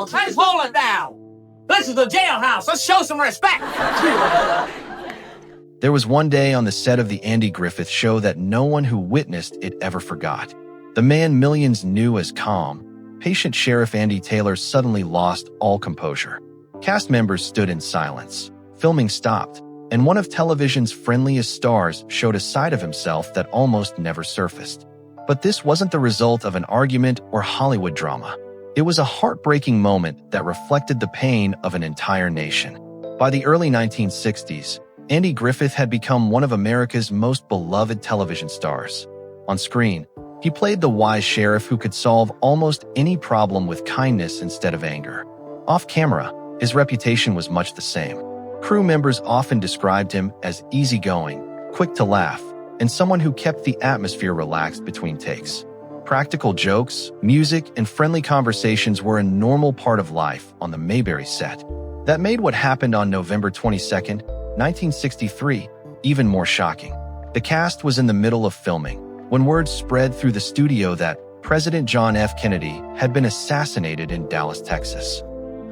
else. Let's hold it down. This is the jailhouse. Let's show some respect. There was one day on the set of the Andy Griffith Show that no one who witnessed it ever forgot. The man millions knew as calm, patient Sheriff Andy Taylor suddenly lost all composure. Cast members stood in silence. Filming stopped, and one of television's friendliest stars showed a side of himself that almost never surfaced. But this wasn't the result of an argument or Hollywood drama. It was a heartbreaking moment that reflected the pain of an entire nation. By the early 1960s, Andy Griffith had become one of America's most beloved television stars. On screen, he played the wise sheriff who could solve almost any problem with kindness instead of anger. Off camera, his reputation was much the same. Crew members often described him as easygoing, quick to laugh, and someone who kept the atmosphere relaxed between takes. Practical jokes, music, and friendly conversations were a normal part of life on the Mayberry set. That made what happened on November 22nd, 1963, even more shocking. The cast was in the middle of filming when word spread through the studio that President John F. Kennedy had been assassinated in Dallas, Texas.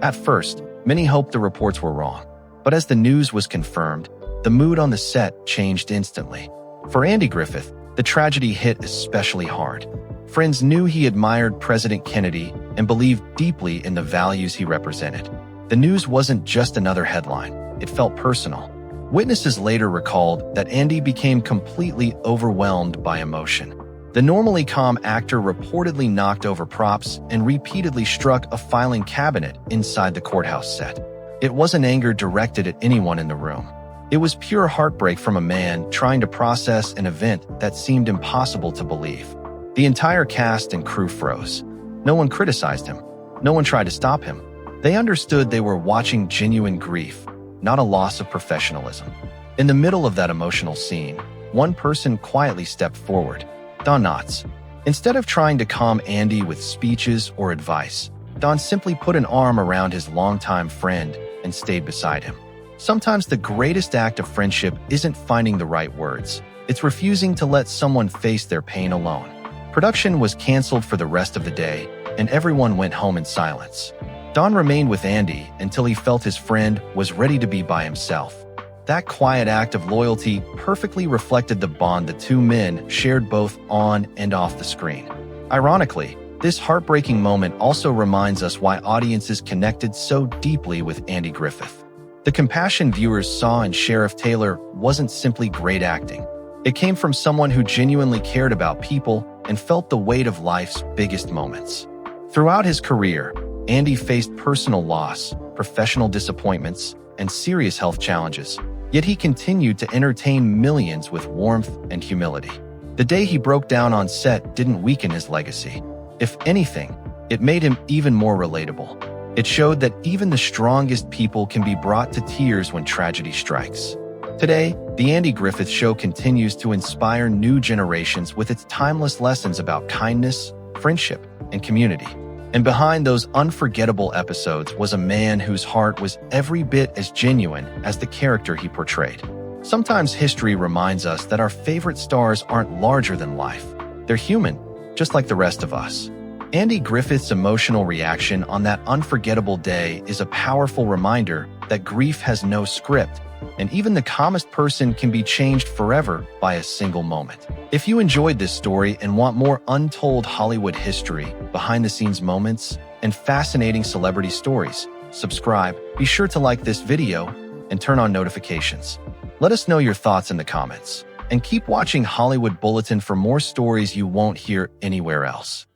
At first, many hoped the reports were wrong, but as the news was confirmed, the mood on the set changed instantly. For Andy Griffith, the tragedy hit especially hard. Friends knew he admired President Kennedy and believed deeply in the values he represented. The news wasn't just another headline. It felt personal. Witnesses later recalled that Andy became completely overwhelmed by emotion. The normally calm actor reportedly knocked over props and repeatedly struck a filing cabinet inside the courthouse set. It wasn't anger directed at anyone in the room. It was pure heartbreak from a man trying to process an event that seemed impossible to believe. The entire cast and crew froze. No one criticized him. No one tried to stop him. They understood they were watching genuine grief, not a loss of professionalism. In the middle of that emotional scene, one person quietly stepped forward. Don Knotts. Instead of trying to calm Andy with speeches or advice, Don simply put an arm around his longtime friend and stayed beside him. Sometimes the greatest act of friendship isn't finding the right words. It's refusing to let someone face their pain alone. Production was canceled for the rest of the day, and everyone went home in silence. Don remained with Andy until he felt his friend was ready to be by himself. That quiet act of loyalty perfectly reflected the bond the two men shared both on and off the screen. Ironically, this heartbreaking moment also reminds us why audiences connected so deeply with Andy Griffith. The compassion viewers saw in Sheriff Taylor wasn't simply great acting. It came from someone who genuinely cared about people and felt the weight of life's biggest moments. Throughout his career, Andy faced personal loss, professional disappointments, and serious health challenges, yet he continued to entertain millions with warmth and humility. The day he broke down on set didn't weaken his legacy. If anything, it made him even more relatable. It showed that even the strongest people can be brought to tears when tragedy strikes. Today, the Andy Griffith Show continues to inspire new generations with its timeless lessons about kindness, friendship, and community. And behind those unforgettable episodes was a man whose heart was every bit as genuine as the character he portrayed. Sometimes history reminds us that our favorite stars aren't larger than life. They're human, just like the rest of us. Andy Griffith's emotional reaction on that unforgettable day is a powerful reminder that grief has no script, and even the calmest person can be changed forever by a single moment. If you enjoyed this story and want more untold Hollywood history, behind-the-scenes moments, and fascinating celebrity stories, subscribe, be sure to like this video, and turn on notifications. Let us know your thoughts in the comments, and keep watching Hollywood Bulletin for more stories you won't hear anywhere else.